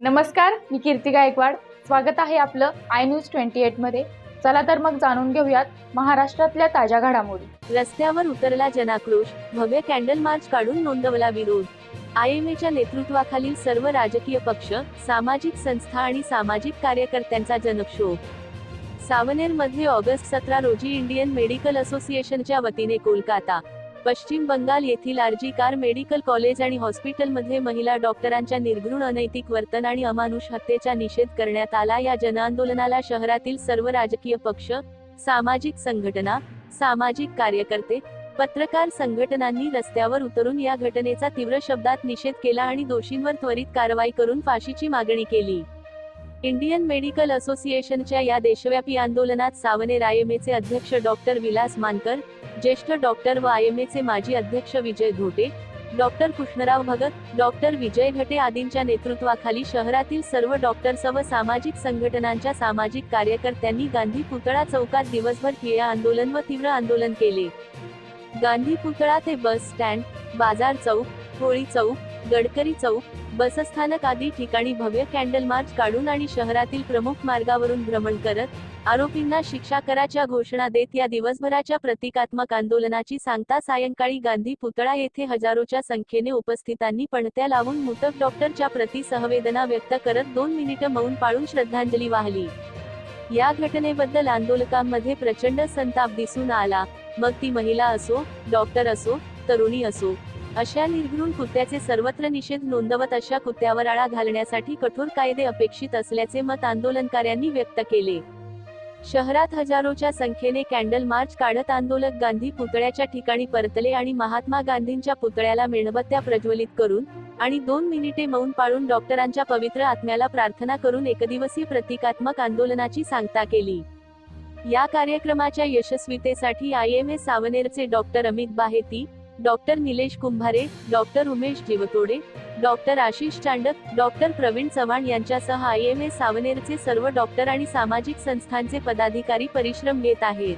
नमस्कार, मी कीर्ती गायकवाड। स्वागत आहे आपलं आय न्यूज 28 मध्ये। चला तर मग जाणून घेऊयात महाराष्ट्रातल्या ताज्या घडामोडी। रस्त्यावर उतरला जनाक्रोश, भव्य कॅन्डल मार्च काढून नोंदवला विरोध। आयएमएच्या नेतृत्वाखालील सर्व राजकीय पक्ष, सामाजिक संस्था आणि सामाजिक कार्यकर्त्यांचा जनक्षोभ। सावनेरमध्ये ऑगस्ट 17 रोजी इंडियन मेडिकल असोसिएशनच्या वतीने कोलकाता, पश्चिम बंगाल येथील आरजी कार मेडिकल कॉलेज आणि हॉस्पिटलमध्ये महिला डॉक्टरांच्या निर्घृण अनैतिक वर्तन आणि अमानुष हत्येचा निषेध करण्यात आला। या जनआंदोलनाला शहरातील सर्व राजकीय पक्ष, सामाजिक संघटना, सामाजिक कार्यकर्ते, पत्रकार संघटनांनी रस्त्यावर उतरून या घटनेचा तीव्र शब्दात निषेध केला आणि दोषींवर त्वरित कारवाई करून फाशीची मागणी केली। इंडियन मेडिकल असोसिएशनच्या या देशव्यापी आंदोलनात सावनेर आयएमएचे अध्यक्ष डॉक्टर विलास मानकर, ज्येष्ठ डॉक्टर व आयएमएचे माजी अध्यक्ष विजय घोटे, डॉक्टर कृष्णराव भगत, डॉक्टर विजय घटे आदींच्या नेतृत्वाखाली शहरातील सर्व डॉक्टर्स व सामाजिक संघटनांच्या सामाजिक कार्यकर्त्यांनी गांधी पुतळा चौकात दिवसभर ठिय्या आंदोलन व तीव्र आंदोलन केले। गांधी पुतळा ते बस स्टँड, बाजार चौक, होळी चौक, गडकरी चौक, बसस्थानक आदी ठिकाणी भव्य कॅन्डल मार्च काढून आणि शहरातील प्रमुख मार्गावरून भ्रमण करत आरोपींना शिक्षा कराच्या घोषणा देत या दिवसभराच्या प्रतिकात्मक आंदोलनाची सांगता सायंकाळी गांधी पुतळा येथे हजारोच्या संख्येने उपस्थितांनी पणत्या लावून मृतक डॉक्टरच्या प्रति सहवेदना व्यक्त करत 2 मिनिटं मौन पाळून श्रद्धांजली वाहिली। या घटनेबद्दल आंदोलकांमध्ये प्रचंड संताप दिसून आला, मग ती महिला असो, डॉक्टर असो, तरुणी असो। अशा निर्घृण कृत्याचे सर्वत्र निषेध नोंदवत अशा कृत्यावर आळा घालण्यासाठी कठोर कायदे अपेक्षित असल्याचे मत आंदोलनकाऱ्यांनी व्यक्त केले। शहरात हजारोच्या संख्येने कॅन्डल मार्च काढत आंदोलक गांधी पुतळ्याच्या ठिकाणी परतले आणि महात्मा गांधींच्या पुतळ्याला मेणबत्त्या प्रज्वलित करून आणि 2 मिनिटे मौन पाळून डॉक्टरांच्या पवित्र आत्म्याला प्रार्थना करून एकदिवसीय प्रतिकात्मक आंदोलनाची सांगता केली। या कार्यक्रमाच्या यशस्वीतेसाठी आयएमए सावनेरचे doctor Amit Baheti, doctor Nilesh Kumbhare, doctor Umesh Jivtode, doctor Ashish Chandak, doctor Pravin Chavan यांच्यासह आयएमए सावनेरचे सर्व डॉक्टर आणि सामाजिक संस्थांचे पदाधिकारी परिश्रम घेत आहेत।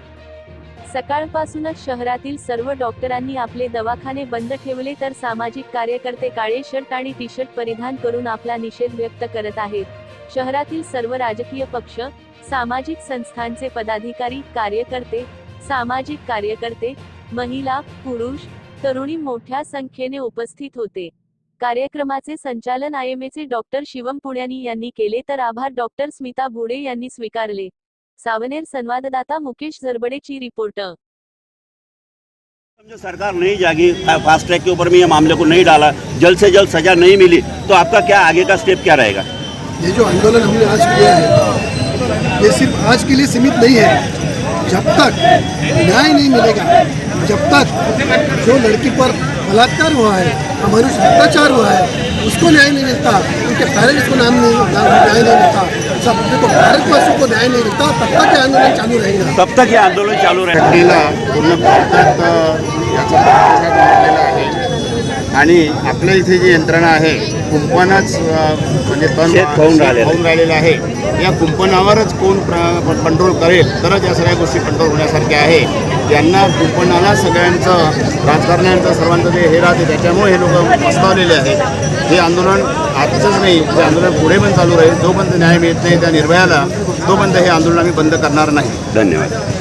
सकाळपासूनच शहरातील सर्व डॉक्टरांनी आपले दवाखाने बंद ठेवले तर सामाजिक कार्यकर्ते काळे शर्ट आणि टी शर्ट परिधान करून आपला निषेध व्यक्त करत आहेत। शहरातील सर्व राजकीय पक्ष, सामाजिक संस्थांचे पदाधिकारी, कार्यकर्ते, सामाजिक कार्यकर्ते, महिला, पुरुष, तरुणी मोठ्या संख्येने उपस्थित होते। कार्यक्रमाचे संचालन आयएमएचे डॉक्टर शिवम पुण्यानी यांनी केले तर आभार डॉक्टर स्मिता भुडे यांनी स्वीकारले। सावनेर संवाददाता मुकेश जरबडेची रिपोर्ट। जो सरकार नहीं जागी, फास्ट ट्रैक के ऊपर में ये मामले को नहीं डाला, जल्द से जल्द सजा नहीं मिली, तो आपका क्या आगे का स्टेप क्या रहेगा? ये जो आंदोलन हमने आज किया है, ये सिर्फ आज के लिए सीमित नहीं है। जब तक न्याय नहीं मिलेगा, जब तक जो लड़की पर बलात्कार हुआ है, अमानुष अत्याचार हुआ है, उसको न्याय नहीं मिलता, उनके पेरेंट्स को न्याय नहीं मिलता, सब को भारतवासियों को न्याय नहीं मिलता, तब तक ये आंदोलन चालू रहेगा। तब तक ये आंदोलन चालू रहेगा। पूर्ण भारतात याचा प्रतिसाद मिळालेला आहे आणि आपल्या इथे जी यंत्रणा आहे कुंपणच म्हणजे होऊन राहिलेलं आहे। या कुंपणावरच कोण कंट्रोल करेल तरच या सगळ्या गोष्टी कंट्रोल होण्यासारख्या आहे। यांना कुंपणाला सगळ्यांचं राजकारण्यांचं सर्वांचं जे हे राहते त्याच्यामुळे हे लोक पस्तावलेले आहेत। हे आंदोलन आजच नाही, हे आंदोलन पुढे पण चालू राहील। जोपर्यंत न्याय मिळत नाही त्या निर्भयाला, तोपर्यंत हे आंदोलन आम्ही बंद करणार नाही। धन्यवाद।